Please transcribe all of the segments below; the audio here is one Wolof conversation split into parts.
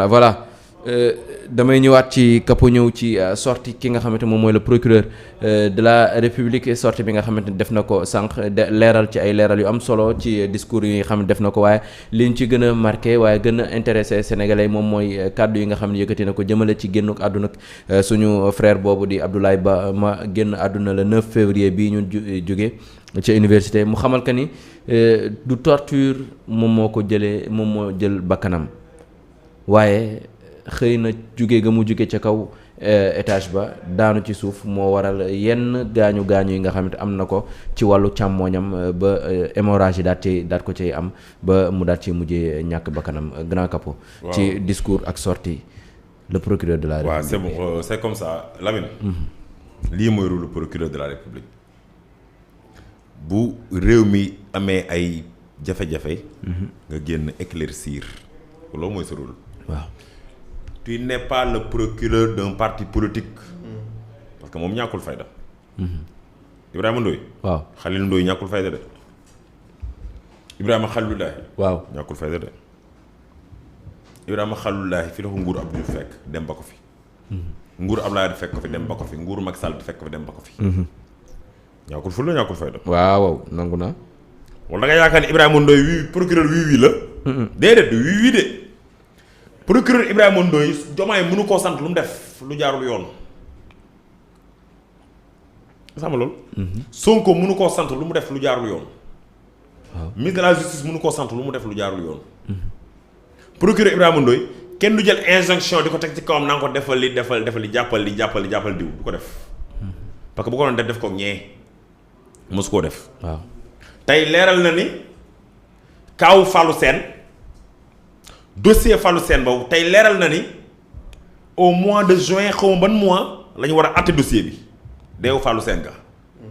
voilà damay ñëwaat ci Capo ñëw ci sortie ki nga xamante moom mooy le procureur de la République sortie bi nga xamante ni def na ko sànq leeral ci ay leeral yu am solo ci discours yi nga xam ne def na ko waaye liñ ci gën a marqué waaye gën a intéressé sénégalais moom mooy kàddu yi nga xam ne yëkkati na ko jëmale ci génn àdduna suñu frère boobu di Abdoulaye Ba ma génn àdduna le 9 février bii ñu jóge ci université mu xamal que ni du torture moom moo ko jëlee moom moo jël bakkanam waaye xëy na jóge ga mu jóge ca kaw étage ba daanu ci suuf moo waral yenn gaañu yi nga xamante am na ko ci wàllu càmmooñam ba hémorragie daat ko cay am ba mu daat ci mujjee ñàkk bakkanam grand Capo. ci discours ak sortie le procureur de la République. c'est bon c'est comme ça Lamine. lii mooy rôle le procureur de la République bu réew mi amee ay jafe-jafe. nga génn éclaircir loolu mooy sa rôle. waaw. tu n'es pas le procureur d'un parti politique. parce que moom ñàkkul fayda. Ibrahima Ndoye. waaw Khalil Ndoye ñàkkul fayda de. Ibrahima Khalilulahi. waaw ñàkkul fayda de. Ibrahima Khalilulahi fi la ko nguur Abdou Diouf fekk dem ba ko fi. nguur Abdoulaye fekk ko fi dem ba ko fi nguur Macky Sall fekk ko fi dem ba ko fi. ñàkkul ful la ñàkkul fayda. waaw nangu naa. wala da nga yaakaar ni Ibrahima Ndoye wii procureur wii la. déedéet wii de. procureur Ibrahima Ndoye Diomaye mënu koo sant lu mu def lu jaarul yoon. sama loolu. Sonko mënu koo sant lu mu def lu jaarul yoon. waaw ministre de la justice mënu koo sant lu mu def lu jaarul yoon. procureur Ibrahima Ndoye kenn du jël injonction di ko teg ci kawam naa ko defal li jàppal diw du ko def. parce que bu ko doon def ko ñee mosu koo def. waaw tey leeral na ni kaawu Fallou Sène dossier Fallou Sène boobu tey leeral na ni au mois de juin xaw ma ban mois la ñu war a àtte dossier bi deewu Fallou Sène ga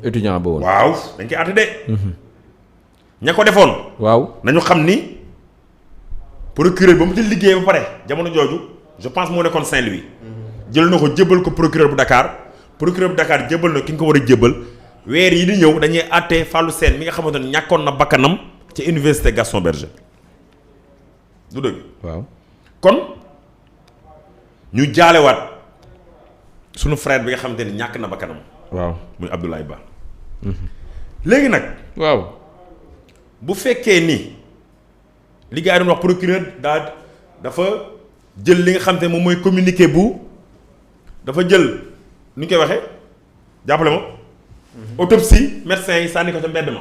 étudiant ba woon. waaw dañ koy àtte de. ña ko defoon. waaw nañu xam ni procureur ba mu ci liggéey ba pare jamono jooju je pense moo nekkoon Saint-Louis. jël na ko jébbal ko procureur bu Dakar procureur bu Dakar jébbal na ki nga ko war a jébbal weer yi di ñëw dañuy àtte Fallou Sène mi nga xamante ne ñàkkoon na bakkanam ci université Gaston Berger du dëgg. waaw kon ñu jaalewaat sunu frère bi nga xamante ni ñàkk na bakkanam. waaw muy Abdoulaye Ba. léegi nag. waaw bu fekkee ni li gars yi doon wax procureur dafa jël li nga xamante ne moom mooy communiqué bu dafa jël nu ñu koy waxee jàppale ma. autopsie médecin yi sànni ko ca mbedd ma.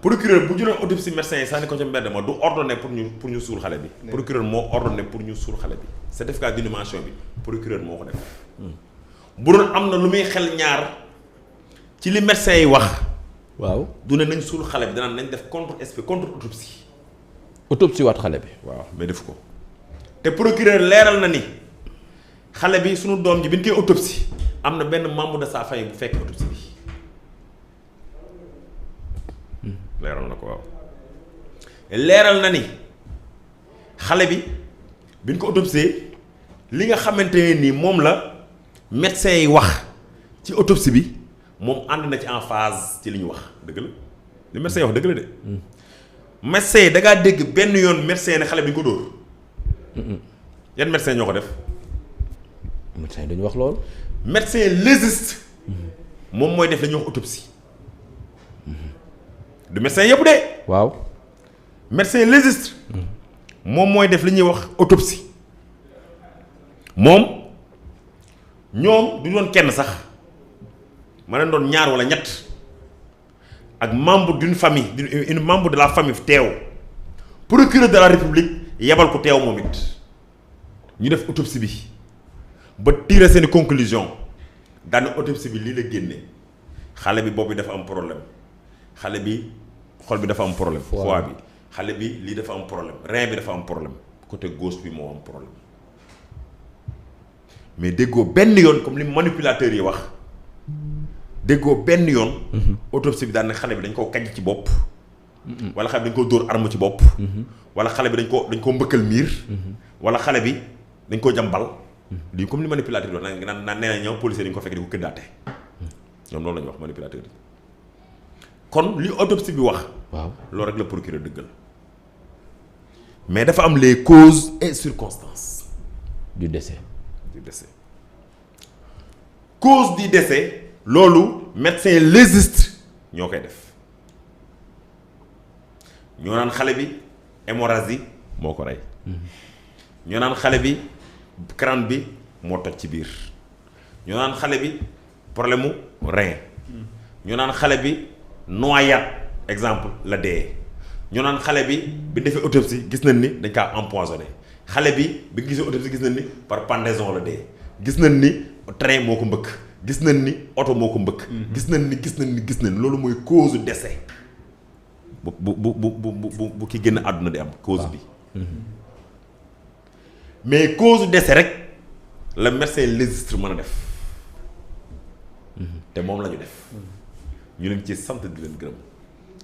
procureur bu jëloon autopsie médecin yi sànni ko ca mbedd ma du ordonné pour ñu suul xale bi. procureur moo ordonné pour ñu suul xale bi. certificat d'inhumation bi procureur moo ko def. bu doon am na lu muy xel ñaar ci li médecin yi wax. waaw du ne nañ suul xale bi danaan nañ def contre autopsie. autopsie waat xale bi. waaw mais def ko te procureur leeral na ni xale bi sunu doom ji bi ñu koy autopsie am na benn membre de sa famille bu fekk autopsie bi. leeral na ko waaw. leeral na ni xale bi bi ñu ko autopsie li nga xamante ne nii moom la médecin yi wax ci autopsie bi moom ànd na ci en phase ci li ñu wax dëgg la li médecin yi wax dëgg la de. médecin yi da ngaa dégg benn yoon médecin ne xale bi ñu ko dóor. yan médecin ñoo ko def. médecin dañu wax loolu. médecin légiste. moom mooy def la ñuy wax autopsie. du médecin yëpp de. waaw. médecin légiste. moom mooy def li ñuy wax autopsie. moom ñoom du doon kenn sax ma leen doon ñaar wala ñett ak membre d'une famille une membre de la famille teew procureur de la république yebal ko teew moom it ñu def autopsie bi ba tirer seeni conclusion daane autopsie bi lii la génne xale bi bopp bi dafa am problème xale bi xol bi dafa am problème foie bi xale bi lii dafa am problème rein bi dafa am problème côté gauche bi moo am problème mais déggoo benn yoon comme li manipulateurs yi wax déggoo benn yoon autopsie bi daan ne xale bi dañ koo kajj ci bopp wala xale bi dañ koo dóor arme ci bopp wala xale bi dañ koo mbëkkal miir wala xale bi dañ koo jam bal lii comme li manipulateurs yi wax naan nee na ñëw policier dañ ko fekk di ko këddaate ñoom loolu la ñu wax manipulateurs yi kon li autopsie bi wax waaw loolu rek la procureur dëggal mais dafa am les causes et circonstances du décès. Cause du décès loolu médecin légiste ñoo koy def ñoo naan xale bi hémorragie moo ko rey ñoo naan xale bi crâne bi moo toj ci biir ñoo naan xale bi problème mu rein ñoo naan xale bi noyade exemple la dee ñoo naan xale bi defee autopsie gis nañ ni dañ kaa empoisonné xale bi gisee autopsie gis nañ ni par pendaison la dee gis nañ ni train moo ko mbëkk gis nañ ni oto moo ko mbëkk gis nañ loolu mooy cause décès bu ki génn àdduna di am cause bi mais cause décès rek la médecin légiste mën a def te moom la ñu def ñu leen ci sant di leen gërëm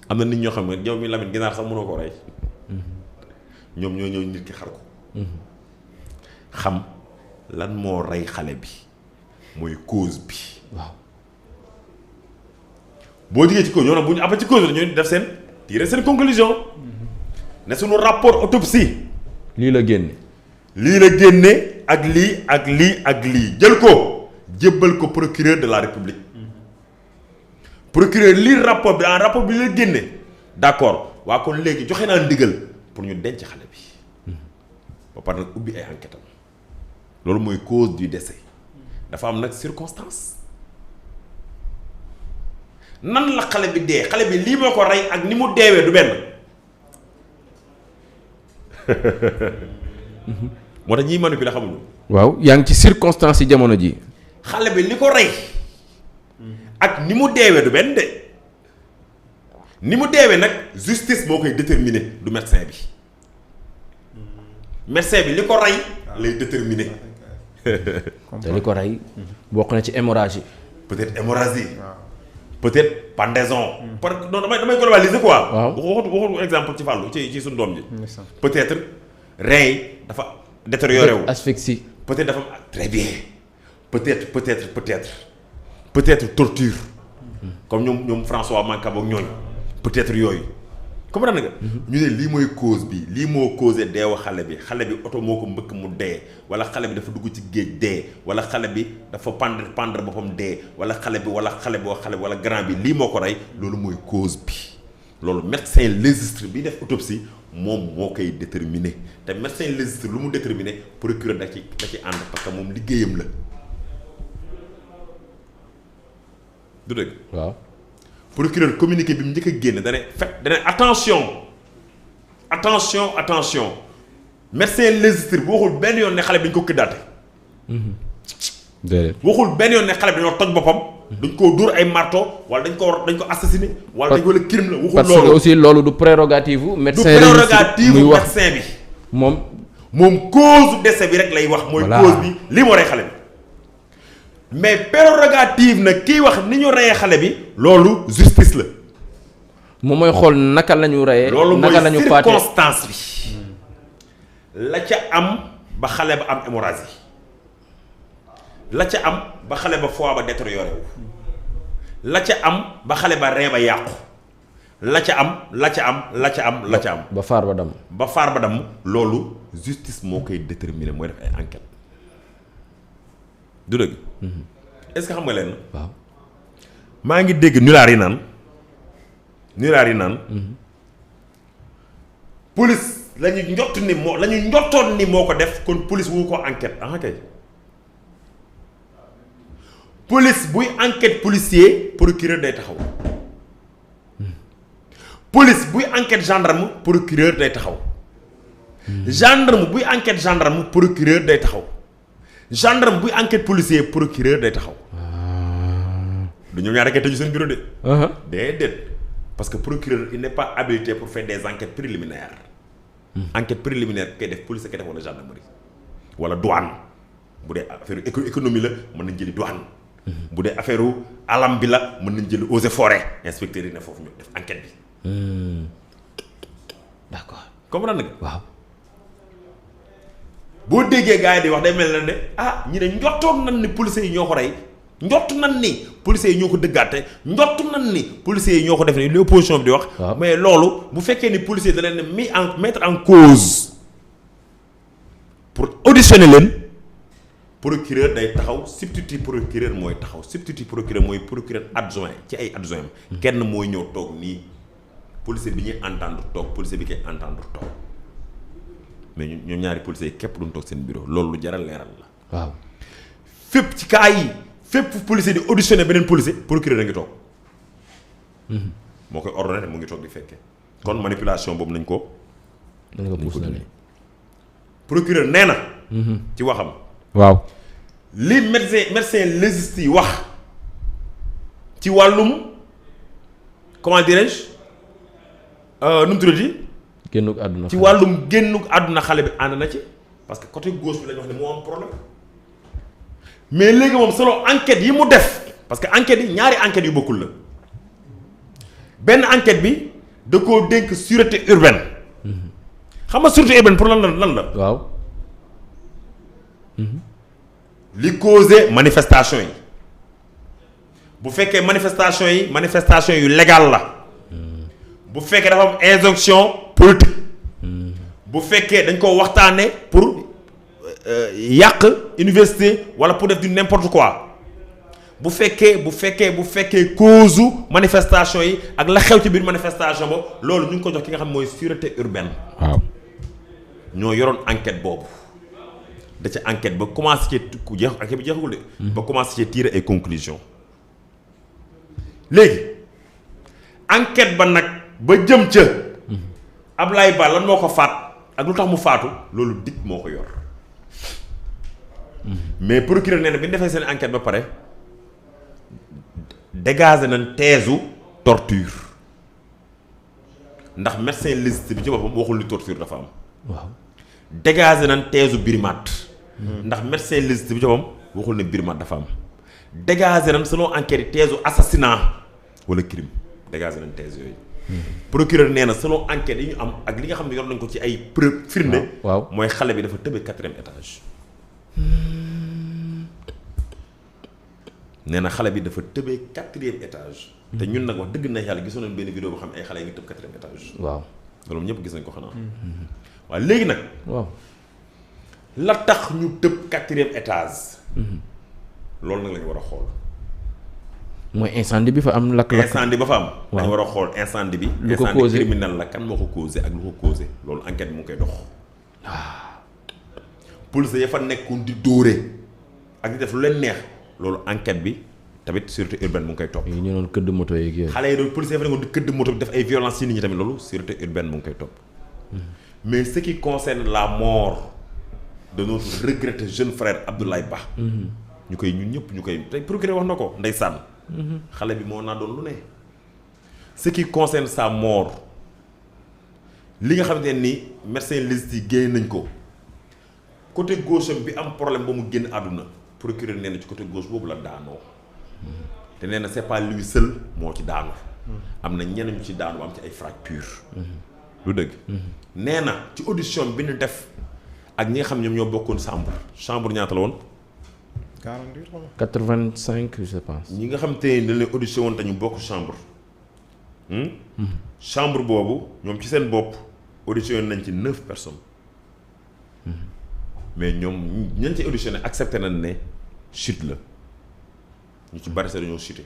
am na nit ñoo xam ne yow mi Lamine ginaar sax mënoo ko rey ñoom ñoo ñëw nit ki xar ko xam lan moo rey xale bi mooy cause bi waaw boo jigee ci cause ñoo nag bu ñu après ci cause la ñooy def seen tirer seen conclusion ne suñu rapport autopsie lii la génne ak lii jël ko jébbal ko procureur de la république procureur lii rapport bi la génne d'accord waa kon léegi joxe naa ndigal pour ñu denc xale bi ba pare nag ubbi ay enquête am loolu mooy cause du décès dafa am nag circonstance nan la xale bi dee xale bi lii moo ko rey ak ni mu deewee du benn moo tax ñiy manipuler xamuñu. waaw yaa ngi ci circonstance yi jamono ji xale bi li ko rey ak ni mu deewee du benn de ni mu deewee nag justice moo koy déterminer du médecin bi médecin bi li ko rey lay déterminer. te li ko rey bokk na ci hémorragie. peut-être hémorragie. peut-être pendaison. non damay globaliser quoi. waaw waxu exemple ci fàllu ci suñu doom ji. peut-être rein yi dafa détérioré wu. asphyxie. peut-être dafa très bien. peut-être torture. comme ñoom François Mancabou ak ñooñu. peut-être yooyu. comprendre nga. ñu ne lii mooy cause bi lii moo causé deewu xale bi oto moo ko mbëkk mu dee wala xale bi dafa dugg ci géej dee wala xale bi dafa pendre boppam dee wala xale bi wala grand bi lii moo ko rey loolu mooy cause bi loolu médecin légiste bi def autopsie moom moo koy déterminer te médecin légiste lu mu déterminer procureur da ci ànd parce que moom liggéeyam la du dëgg waaw. procureur communiqué bi mu njëkk a génn dane attention médecin légiste bu waxul benn yoon ne xale bi dañ ko kidnappé. déedéet waxul benn yoon ne xale bi dañoo toj boppam. dañ koo dóor ay marteau wala dañ ko assassiné. wala crime la waxul loolu parce que aussi loolu du prérogative bu médecin médecin bi. moom cause décès bi rek lay wax. mooy cause bi lii moo rey xale bi. mais prérogative nag kiy wax ni ñu reyee xale bi loolu justice la. moom mooy xool naka la ñu reyee. naka la ñu faatee loolu mooy circonstance bi. la ca am ba xale ba am hémorragie la ca am ba xale ba foie ba détérioré wu la ca am ba xale ba ree ba yàqu la ca am. ba faar ba damm. loolu justice moo koy déterminer mooy def ay enquête du dëgg. est-ce que xam nga leen. waaw maa ngi dégg nulaar yi naan. police la ñu njottoon ni moo ko def kon police wu ko enquête kay police buy enquête policier procureur day taxaw. police buy enquête gendarme procureur day taxaw. gendarme buy enquête gendarme procureur day taxaw. gendarme buy enquête policier procureur day taxaw. du ñoom ñaar rek tëju seen bureau de. déedéet parce que procureur il n'est pas habilité pour faire des enquêtes préliminaires. enquête préliminaire kay def police kay def wala gendarmerie wala douane bu dee affaire économie la mën nañ jëli douane. bu dee affaire alam bi la mën nañ jëli eaux et forêt inspecteurs yi ne foofu ñu def enquête bi. d'accord comprendre nga. waaw. boo déggee gars yi di wax day mel na ne ñi ne njottoon nañ ni policiers yi ñoo ko rey njott nañ ni policiers yi ñoo ko dëggaate njott nañ ni policiers yi ñoo ko def ni li opposition bi di wax. mais loolu bu fekkee ni policier da leen mettre en cause auditionné leen procureur day taxaw substitut procureur mooy taxaw substitut procureur mooy procureur adjoint ci ay adjoint kenn mooy ñëw toog nii policier bi ñuy entendre toog policier bi koy entendre toog mais ñoom ñaari policiers yi képp duñ toog seen bureau loolu lu jaral leeral la. waaw fépp ci cas yi fépp policier di auditionné beneen policier procureur a ngi toog. moo koy ordonné mu ngi toog di fekkee. kon manipulation boobu nañ ko. nañ ko pousse procureur nee na. ci waxam. waaw li médecin légiste yi wax ci wàllum comment dirais-je nu mu tuddati. génnug àdduna ci wàllum génnug àdduna xale bi ànd na ci parce que côté gauche bi la ñu wax ne moo am problème mais léegi moom selon enquête yi mu def parce que enquête yi ñaari enquêtes yu bokkul la benn enquête bi da koo dénk sûreté urbaine xam nga sûreté urbaine pour lan la. waaw. li causé manifestation yi bu fekkee manifestation yu légal la bu fekkee dafa am injonction politique bu fekkee dañ ko waxtaanee pour yàq université wala pour def du n'importe quoi bu fekkee cause manifestation yi ak la xew ci biir manifestation ba loolu ñu ngi ko jox ki nga xam mooy sûreté urbaine. waaw ñoo yoroon enquête boobu. da ca enquête ba commencé ci ku jeex enquête bi jeexagul de. ba commencé ci tirer ay conclusions. léegi enquête ba nag ba jëm ca. Ablaye Ba lan moo ko faat ak lu tax mu faatu loolu DIC moo ko yor. mais procureur nee na bi ñu defee seen enquête ba pare dégagé nañ teesu torture ndax médecin légiste bi ci boppam waxul ni torture dafa am. waaw dégagé nañ teesu Birmate. ndax médecin légiste bi ci boppam waxul ne Birmate dafa am. dégagé nañ selon enquête yi teesu assassinat wala crime dégagé nañ thèse yooyu. procureur nee na selon enquête yi ñu am ak li nga xam ne yor nañ ko ci ay preuve firnde. waaw mooy xale bi dafa tëbee 4e étage. nee na xale bi dafa tëbee 4e étage. te ñun nag wax dëgg na yàlla gisoon nañ benn vidéo boo xam ne ay xale yi nga tëb 4e étage. waaw loolu ñëpp gis nañ ko xanaa. waaw léegi nag. waaw la tax ñu tëb 4e étage. loolu nag la ñu war a xool. mooy incendie bi fa am lakk-lakk. incendie ba fa am. waaw dañu war a xool incendie bi. lu ko incendie causé criminel la kan moo ko causé ak lu ko causé loolu enquête bi mu ngi koy dox. police ya fa nekkoon di dóore ak di def lu leen neex loolu enquête bi tamit sûreté urbaine mu ngi koy topp. ñu doon këdd moto yeeg yooyu. xale yi doon police ya fa nekkoon di këdd moto bi def ay violence ci nit ñi tamit loolu sûreté urbaine mu ngi koy topp. mais ce qui concerne la mort de notre regretté jeune frère Abdoulaye Ba. ñu koy ñun ñëpp ñu koy tey procureur wax na ko ndeysaan. xale bi moo naa doon lu ne. ce qui concerne sa mort li nga xamante ne ni médecin légiste yi génne nañ ko côté gauche am bi am problème ba mu génn àdduna procureur nee na ci côté gauche boobu la daanoo. te nee na c'est pas lui seul moo ci daanu. am na ñenn ñu ci daanu am ci ay fractures. lu dëgg. nee na ci audition bi ñu def ak ñi nga xam ñoom ñoo bokkoon chambre ñaata la woon. 85 je pense. ñi nga xam te ne dañ leen audition woon te ñu bokk chambre. chambre boobu ñoom ci seen bopp audition nañ ci 9 personnes. mais ñoom ñañ ci auditionné accepté nañ ne chute la ñu ci bari sa dañoo chuté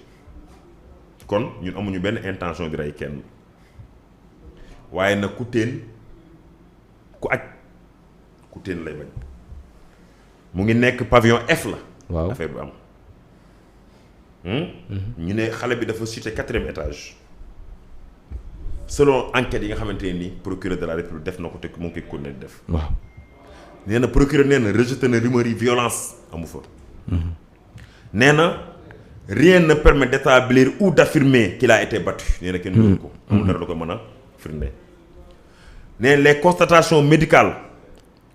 kon ñun amuñu benn intention di rey kenn waaye nag ku teen ku aj ku teen lay bañ mu ngi nekk pavillon F la. waaw affaire bi am. ñu ne xale bi dafa chuté 4e étage selon enquête yi nga xamante ne ni procureur de la République def na ko te mu ngi koy continuer def. waaw nee na procureur nee na rejeté na rumeur yi violence amu fa. nee na rien ne permet d'établir ou d'affirmer qu'il a été battu. nee na kenn dóoru ko. amul dara lu ko mën a firnde. nee na les constatations médicales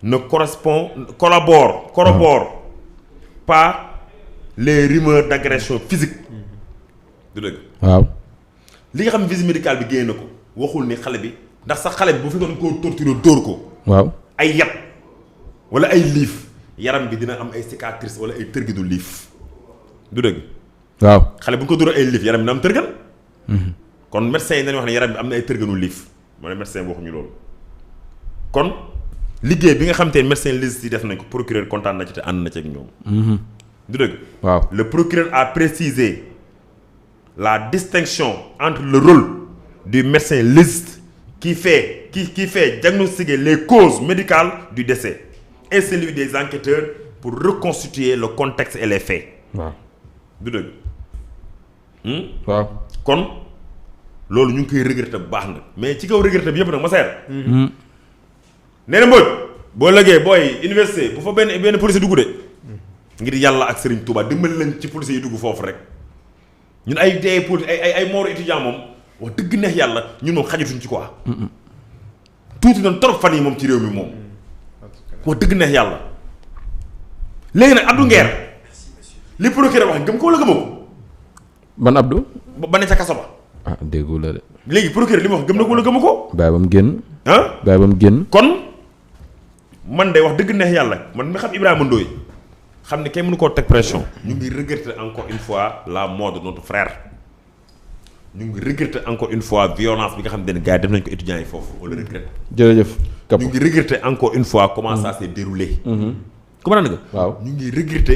ne corroborent pas les rumeurs d'agression physique. du dëgg. waaw li nga xam ne visite médicale bi génne na ko waxul ni xale bi ndax sax xale bi bu fi doon koo torturer dóor ko. waaw ay yat wala ay liif yaram bi dina am ay cicatrices wala ay tërginu liif du dëgg. waaw xale bu ñu ko dóor ay liif yaram bi dina am tërgan. kon médecin yi dañuy wax ne yaram bi am na ay tërganu liif moo ne médecin bi waxuñu loolu kon liggéey bi nga xam te ne médecin légiste yi def nañ ko procureur kontaan na ci te ànd na ci ak ñoom. du dëgg. waaw le procureur a précisé la distinction entre le rôle du médecin légiste qui fait diagnostiquer les causes médicales du décès et celui des enquêteurs pour reconstituer le contexte et les faits. waaw du dëgg. waaw kon loolu ñu ngi koy regretter bu baax nag mais ci kaw regretter bi yëpp nag ma seer. nee na Mbodj boo lëgee booy université bu fa benn policier dugg de. ngir yàlla ak Serigne Touba dimbali leen ci policiers yi dugg foofu rek ñun ay dee ay mooru étudiant moom wax dëgg neex yàlla ñun moom xajatuñ ci quoi. tuuti doon trop fan yi moom ci réew mi moom. wax dëgg neex yàlla. léegi nag Abdou Nguer li procureur wax gëm ko wala gëmoo ko. ban Abdou. ba ne ca kaso ba. ah déggu la de. léegi procureur li mu wax gëm na ko wala gëmu ko. bàyyi ba mu génn. ah bàyyi ba mu génn. kon man de wax dëgg neex yàlla man mi xam Ibrahima Ndoye xam ne kenn mënu koo teg pression. ñu ngi regretter encore une fois la mort de notre frère. ñu ngi regretter encore une fois violence bi nga xam ne gars yi def nañ ko étudiants yi foofu on le regrette. jërëjëf. ñu ngi regretter encore une fois comment ça s'est déroulé. comprendre nga. waaw ñu ngi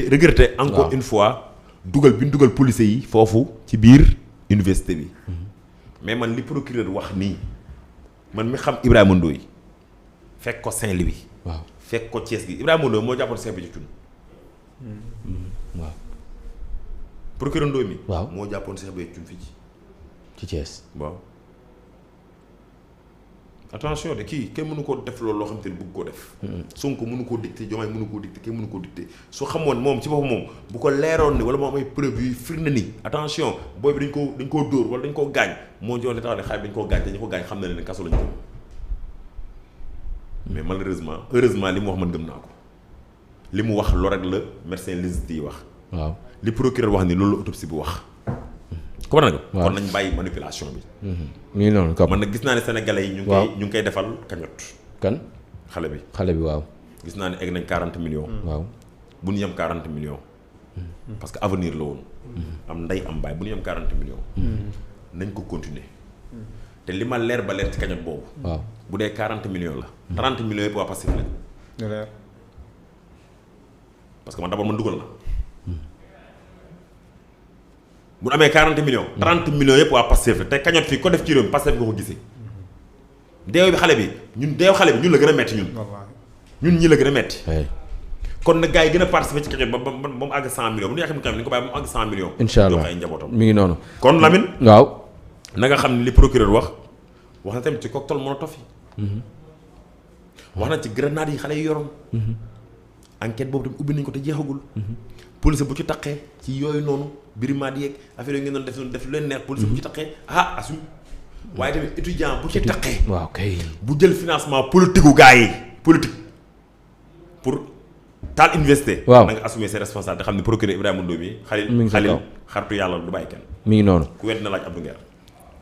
regretter encore une fois dugal bi ñu dugal policiers yi foofu ci biir université bi. mais man li procureur wax nii man mi xam Ibrahima Ndoye fekk ko Saint-Louis. waaw fekk ko Thiès gi Ibrahima Ndoye moo jàppoon Cheikh Béthio Thioune. waaw. procureur Ndoye mi. waaw moo jàppoon Cheikh Béthio Thioune fii ci Thiès. waaw attention de kii kenn mënu koo def loolu loo xam te ne bëgg koo def. Sonko mënu koo dicté Diomaye mënu koo dicté kenn mënu koo dicté su xamoon moom ci boppam moom bu ko leeroon ni wala moo am ay preuve yu firnde ni attention booy bi dañ koo dóor wala dañ koo gaañ moo jox ne taxaw ne xaar dañ koo gaañ te ñu ko gaañ xam na ne kaso lañ ko mais malheureusement heureusement li mu wax man gëm naa ko li mu wax loolu rek la médecin légiste yi wax. waaw li procureur wax ni loolu la autopsie bu wax. comprendre nga. waaw kon nañ bàyyi manipulation bi. mi ngi noonu man nag gis naa ne sénégalais yi. ñu ngi koy defal cagnotte. kan xale bi waaw. gis naa ne egg nañ 40 millions. waaw bu ñu yem 40 millions. parce que avenir la woon. am ndey am baay bu ñu yem 40 millions. nañ ko continuer. te li ma leer ba leer ci cagnotte boobu. waaw bu dee 40 millions la. 30 millions yëpp waa Pastef lañ. parce que man d'abord man dugal na. bu ñu amee 40 millions. 30 millions yëpp waa Pastef la te cagnotte fii ko def ci réew mi Pastef nga ko gisee. deew bi xale bi ñun la gën a metti ñun. ñun ñi la gën a metti. kon nag gars yi gën a participer ci cagnotte ba mu àgg 100 millions bu ñu yaakaar ni dañu ko bàyyi ba mu àgg 100 millions. incha allah jox ay njabootam mi ngi noonu. kon Lamine. waaw. na nga xam ne li procureur wax na tamit ci cocktail molotov yi. wax na ci grenade yi xale yi yoroon. enquête boobu tamit ubbi nañ ko te jeexagul. police bu ci taqee ci yooyu noonu birimaat yeeg affaire yi ngeen doon def lu leen neex. police bu ci taqee assume waaye tamit étudiant bu ci taqee. waaw kay. bu jël financement politique gu gars yi politique pour taal université. waaw na nga assumer ses responsabilités te xam ne procureur Ibrahima Ndoye mi. mi ngi xalil xaritu yàlla du bàyyi kenn. mi ngi noonu. ku wet na laaj Abdou Nguer.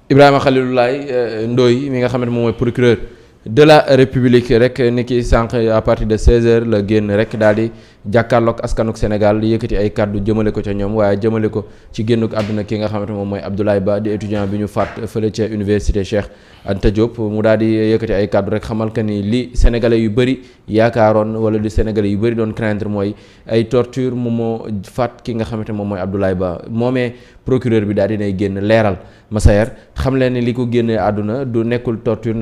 Ibrahima Khalilulaay Ndoye mi nga xamante moom mooy procureur de la république rek ni ki sànq à partir de 16h la génn rek daal di jàkkaarloog askanuk Sénégal yëkkati ay kàddu jëmale ko ca ñoom waaye jëmale ko ci génnuk àdduna ki nga xamante moom mooy Abdoulaye Ba di étudiant bi ñu faat fële ca université Cheikh Anta Diop mu daal di yëkkati ay kàddu rek xamal que ni li sénégalais yu bëri yaakaaroon wala li sénégalais yu bëri doon craindre mooy ay torture moom moo faat ki nga xamante moom mooy Abdoulaye Ba moomee procureur bi daal dinay génn leeral Massaer xam leen ni li ko génnee àdduna du nekkul torture